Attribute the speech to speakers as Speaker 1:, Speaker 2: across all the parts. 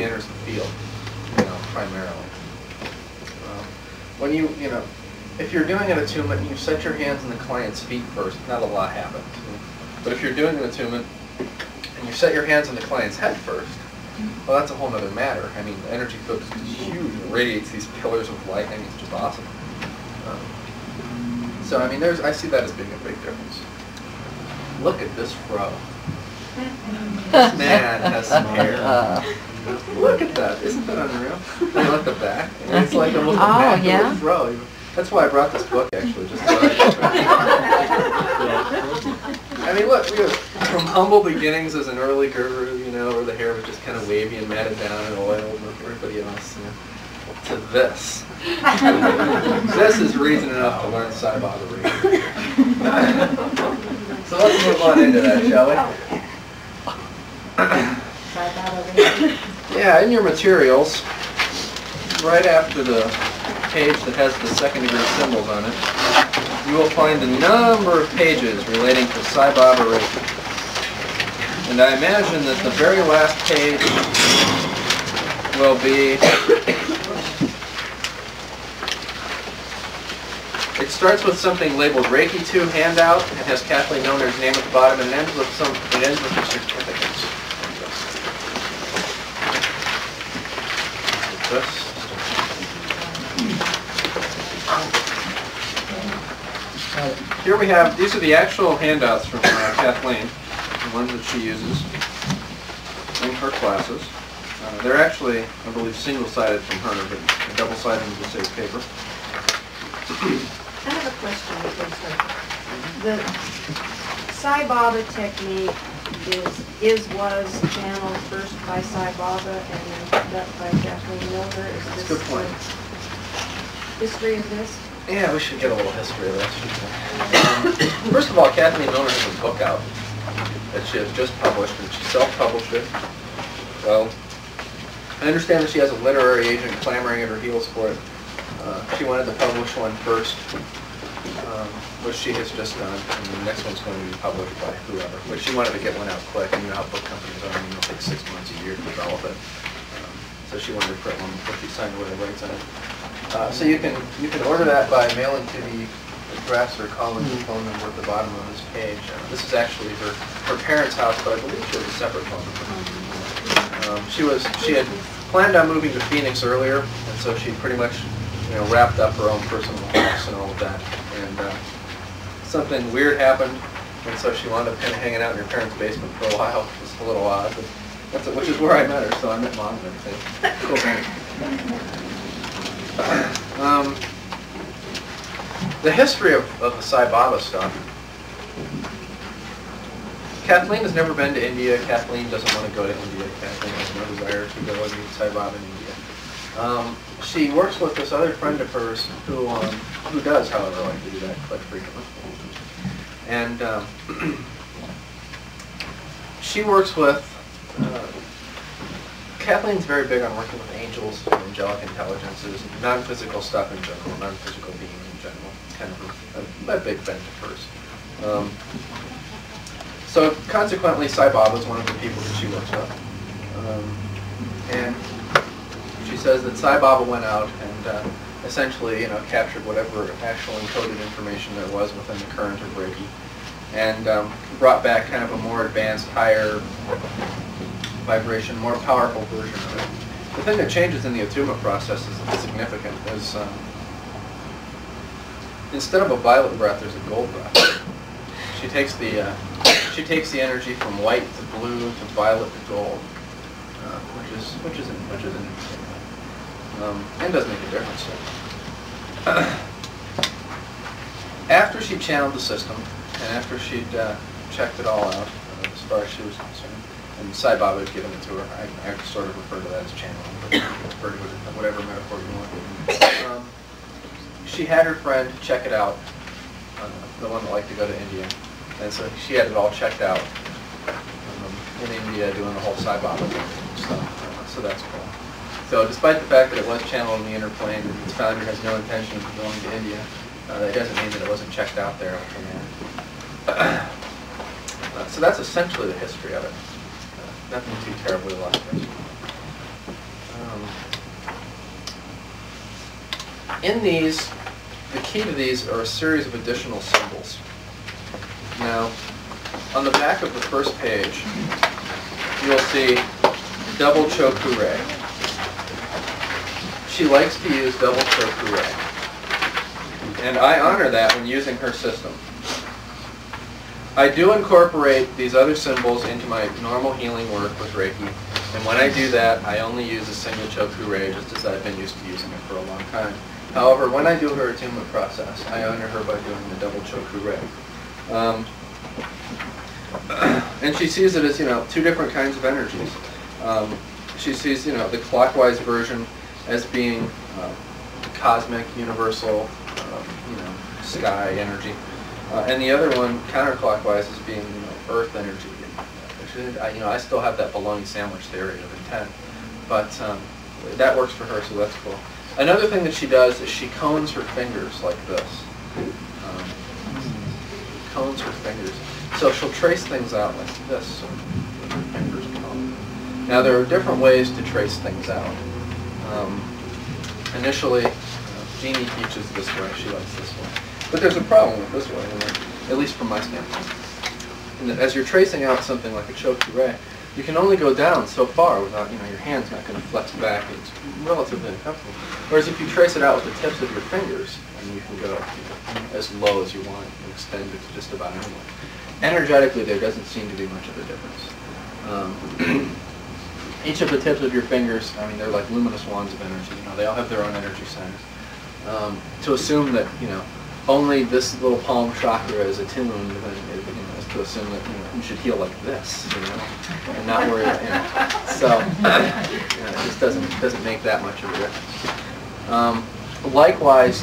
Speaker 1: enters the field, primarily. When if you're doing an attunement, you set your hands in the client's feet first, not a lot happens. But if you're doing an attunement and you set your hands on the client's head first, well, that's a whole other matter. I mean, the energy field is huge and radiates these pillars of light. I mean, it's just awesome. So, I mean, I see that as being a big difference. Look at this fro. This man has some hair. Look at that. Isn't that unreal? And look at the back. I mean, it's like almost a immaculate fro. That's why I brought this book, actually. Just I mean, look, from humble beginnings as an early guru, where the hair was just kind of wavy and matted down and oiled with everybody else, to this. This is reason enough to learn Sai Baba Reiki. So let's move on into that, shall we? Yeah, in your materials, right after the page that has the second degree symbols on it, you will find a number of pages relating to Sai Baba Reiki. And I imagine that the very last page will be, it starts with something labeled Reiki 2 handout. It has Kathleen Milner's name at the bottom, and it ends with the certificates. Here we have, these are the actual handouts from Kathleen, the ones that she uses in her classes. They're actually, I believe, single-sided from her, but double-sided is the same paper.
Speaker 2: I have a question before we start. The Sai Baba technique was channeled first by Sai Baba and then picked up by Kathleen Milner. Is this
Speaker 1: good point.
Speaker 2: History of this?
Speaker 1: Yeah, we should get a little history of this. First of all, Kathleen Milner has a book out that she has just published, and she self-published it. Well, I understand that she has a literary agent clamoring at her heels for it. She wanted to publish one first, which she has just done, and the next one's going to be published by whoever. But she wanted to get one out quick, and you know how book companies are. I mean, it'll take 6 months, a year to develop it. So she wanted to print one before she signed away the rights on it. So you can order that by mailing to the address or calling the phone number at the bottom of this page. This is actually her parents' house, but I believe she has a separate phone number. She had planned on moving to Phoenix earlier, and so she pretty much wrapped up her own personal house and all of that. And something weird happened, and so she wound up kind of hanging out in her parents' basement for a while. It was a little odd, but which is where I met her, so I met Mom and everything. Cool thing. The history of the Sai Baba stuff. Kathleen has never been to India. Kathleen doesn't want to go to India. Kathleen has no desire to go and meet Sai Baba in India. She works with this other friend of hers who does, however, like to do that quite frequently. And she works with, Kathleen's very big on working with angels and angelic intelligences, non-physical stuff in general, non-physical beings in general. It's kind of a big bent of hers. So consequently, Sai Baba is one of the people that she works with. And she says that Sai Baba went out and essentially, captured whatever actual encoded information there was within the current of Reiki, and brought back kind of a more advanced, higher vibration, more powerful version of it. The thing that changes in the attunement process is significant. Is instead of a violet breath, there's a gold breath. She takes the energy from white to blue to violet to gold, which is interesting. And does make a difference. After she channeled the system, and after she'd checked it all out, as far as she was concerned, and Sai Baba had given it to her, I sort of refer to that as channeling, but refer to it as whatever metaphor you want. She had her friend check it out, the one that liked to go to India, and so she had it all checked out in India, doing the whole Sai Baba stuff. So that's cool. So despite the fact that it was channeled in the inner plane, and its founder has no intention of going to India, that doesn't mean that it wasn't checked out there. So that's essentially the history of it. Nothing too terribly illustrious. In these, the key to these are a series of additional symbols. Now, on the back of the first page, you'll see double choku-rei. She likes to use double choku-rei. And I honor that when using her system. I do incorporate these other symbols into my normal healing work with Reiki. And when I do that, I only use a single choku-rei, just as I've been used to using it for a long time. However, when I do her attunement process, I honor her by doing the double choku-rei. And she sees it as, two different kinds of energies. She sees, the clockwise version as being cosmic, universal, sky energy, and the other one, counterclockwise, as being, earth energy. I still have that bologna sandwich theory of intent, but that works for her, so that's cool. Another thing that she does is she cones her fingers like this. Cones her fingers. So she'll trace things out like this with her fingers coned. Now there are different ways to trace things out. Initially, Jeannie teaches this way. She likes this way. But there's a problem with this way, at least from my standpoint. And as you're tracing out something like a choku-rei, you can only go down so far without, your hand's not going to flex back. And it's relatively uncomfortable. Whereas if you trace it out with the tips of your fingers, and you can go as low as you want and extend it to just about anywhere. Energetically, there doesn't seem to be much of a difference. Each of the tips of your fingers, they're like luminous wands of energy. They all have their own energy centers. To assume that, only this little palm chakra is attuned, is to assume that you should heal like this, and not worry about So it just doesn't make that much of a difference. Likewise,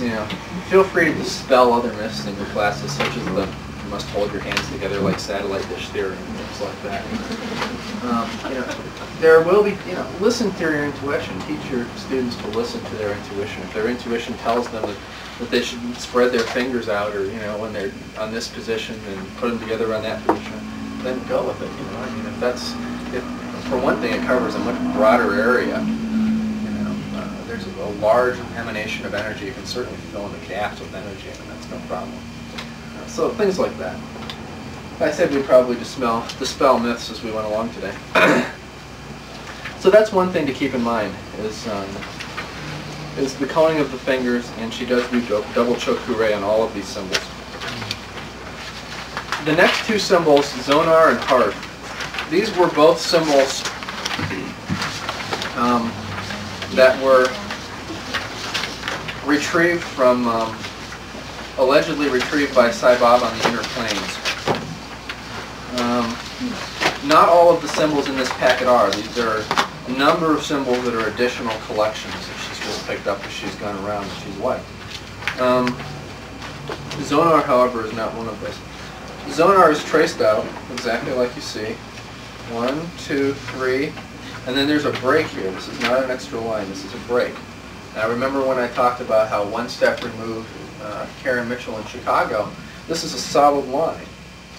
Speaker 1: feel free to dispel other myths in your classes, such as the you must hold your hands together like satellite dish theory and things like that. There will be, listen to your intuition. Teach your students to listen to their intuition. If their intuition tells them that they should spread their fingers out, or when they're on this position and put them together on that position, then go with it. If for one thing, it covers a much broader area. There's a large emanation of energy. You can certainly fill in the gaps with energy, and that's no problem. So things like that. I said we'd probably dispel myths as we went along today. So that's one thing to keep in mind is the coning of the fingers, and she does do double choku-rei on all of these symbols. The next two symbols, Zonar and Heart, these were both symbols that were retrieved from, allegedly retrieved by Sai Baba on the inner planes. Not all of the symbols in this packet are. There are a number of symbols that are additional collections that she's just picked up as she's gone around and she's wiped. Zonar, however, is not one of those. Zonar is traced out exactly like you see. 1, 2, 3, and then there's a break here. This is not an extra line, this is a break. Now remember when I talked about how one step removed Karen Mitchell in Chicago, this is a solid line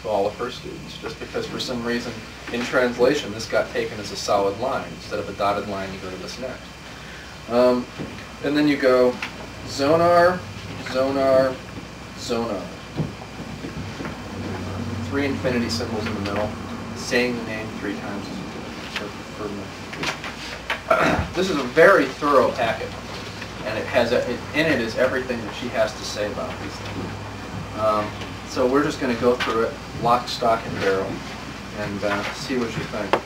Speaker 1: to all of her students, just because for some reason in translation this got taken as a solid line. Instead of a dotted line, you go to this next. And then you go Zonar, Zonar, Zonar. 3 infinity symbols in the middle, saying the name 3 times as you do. This is a very thorough packet, and it has in it is everything that she has to say about these things. So we're just going to go through it, lock, stock, and barrel, and see what you think.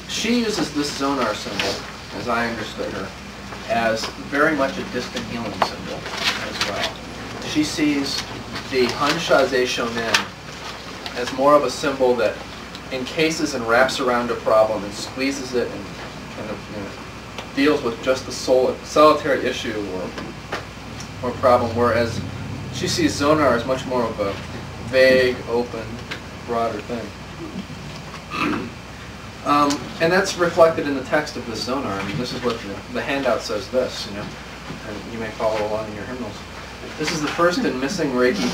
Speaker 1: She uses this Zonar symbol, as I understood her, as very much a distant healing symbol as well. She sees the Hanshaze Shonen as more of a symbol that encases and wraps around a problem and squeezes it and kind of deals with just the solitary issue or problem, whereas she sees Zonar as much more of a vague, open, broader thing. And that's reflected in the text of this Zonar. This is what the handout says this, and you may follow along in your hymnals. This is the first in missing Reiki,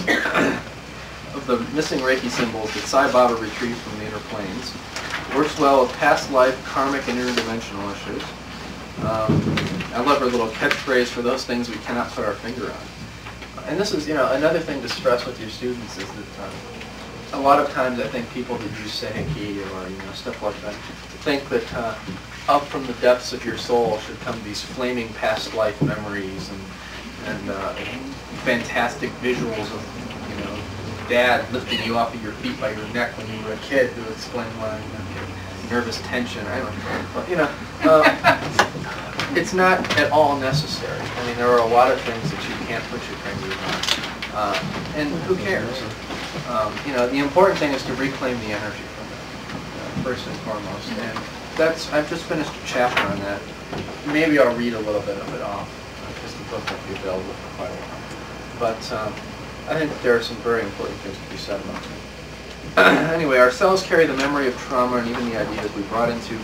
Speaker 1: of the missing Reiki symbols that Sai Baba retrieved from the inner planes. Works well with past life, karmic, and interdimensional issues. I love her little catchphrase for those things we cannot put our finger on. And this is, another thing to stress with your students is that a lot of times I think people that use Seiki or stuff like that think that up from the depths of your soul should come these flaming past life memories and fantastic visuals of Dad lifting you off of your feet by your neck when you were a kid to explain why nervous tension. It's not at all necessary. I mean, there are a lot of things that you can't put your fingers on, and who cares? The important thing is to reclaim the energy from it, first and foremost. And I've just finished a chapter on that. Maybe I'll read a little bit of it off, because the book won't be available for quite a while. But I think that there are some very important things to be said about it. Anyway, our cells carry the memory of trauma and even the ideas we bought into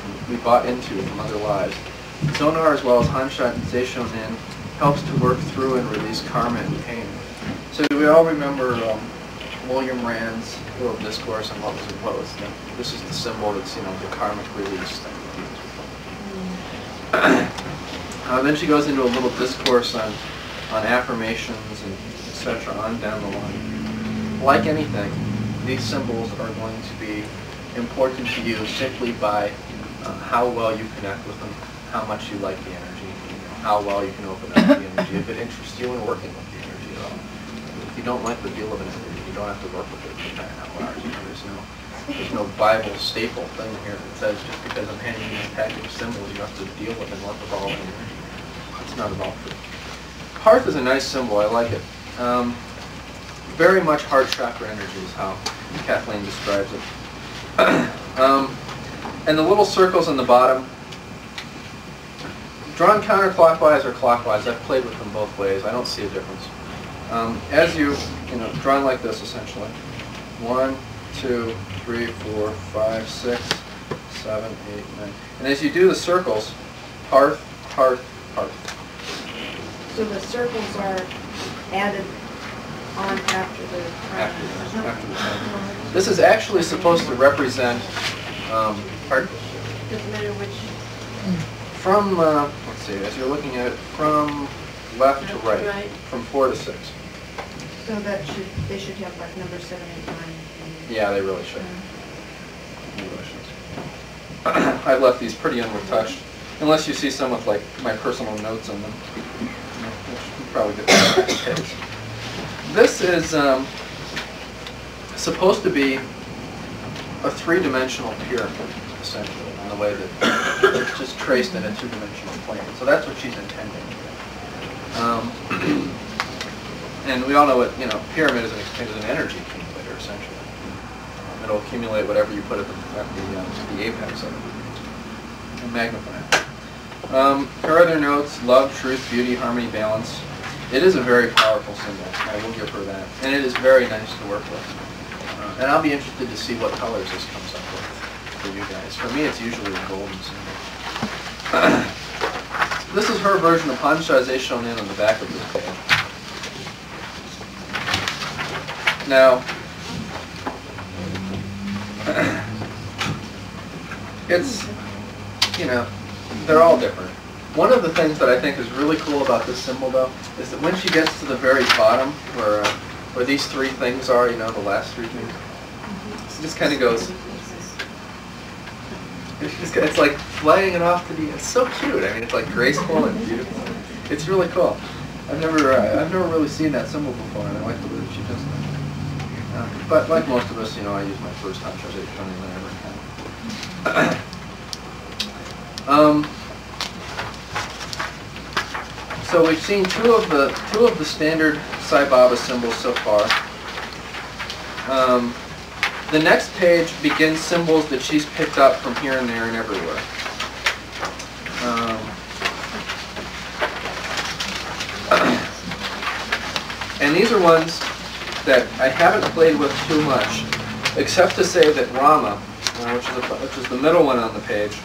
Speaker 1: from other lives. Sonar, as well as Hansha and Seishonin, helps to work through and release karma and pain. So we all remember William Rand's little discourse on what was imposed. This is the symbol that's, the karmic release thing. Then she goes into a little discourse on affirmations and etc. on down the line. Like anything, these symbols are going to be important to you simply by how well you connect with them, how much you like the energy, how well you can open up the energy, if it interests you in working with the energy at all. If you don't like the feel of an energy, you don't have to work with it for 9 hours. There's no Bible staple thing here that says just because I'm handing you a package of symbols, you have to deal with and work with all of the energy. It's not at all true. Hearth is a nice symbol. I like it. Very much heart chakra energy is how Kathleen describes it. And the little circles on the bottom, drawn counterclockwise or clockwise, I've played with them both ways. I don't see a difference. As drawn like this essentially. 1, 2, 3, 4, 5, 6, 7, 8, 9. And as you do the circles, hearth, hearth, hearth.
Speaker 2: So the circles are added on after the
Speaker 1: after the time. This is actually supposed to represent, pardon?
Speaker 2: Doesn't matter which.
Speaker 1: From, let's see, as you're looking at it, from left to right, from 4 to 6.
Speaker 2: So they should have like number 7, 8, 9.
Speaker 1: Yeah, they really should. They really should. I've left these pretty unretouched, unless you see some with like my personal notes on them. You probably get that case. This is supposed to be a 3-dimensional pyramid, essentially, in the way that it's just traced in a 2-dimensional plane. So that's what she's intending. And we all know what, pyramid is an energy accumulator, essentially. It'll accumulate whatever you put at the apex of it and magnify it. Her other notes: love, truth, beauty, harmony, balance. It is a very powerful symbol. I will give her that. And it is very nice to work with. And I'll be interested to see what colors this comes up with for you guys. For me, it's usually a golden symbol. This is her version of Hansha Seishonin on the back of this page. Now, it's, they're all different. One of the things that I think is really cool about this symbol, though, is that when she gets to the very bottom, where these 3 things are, the last 3 things, it just kind of goes, it's like flying it off to the, it's so cute. I mean, it's like graceful and beautiful. It's really cool. I've never really seen that symbol before, and I like the way that she does that. But like most of us, I use my first Hansha Seishonin whenever I can. So we've seen two of the standard Sai Baba symbols so far. The next page begins symbols that she's picked up from here and there and everywhere. And these are ones that I haven't played with too much, except to say that Rama, which is the middle one on the page,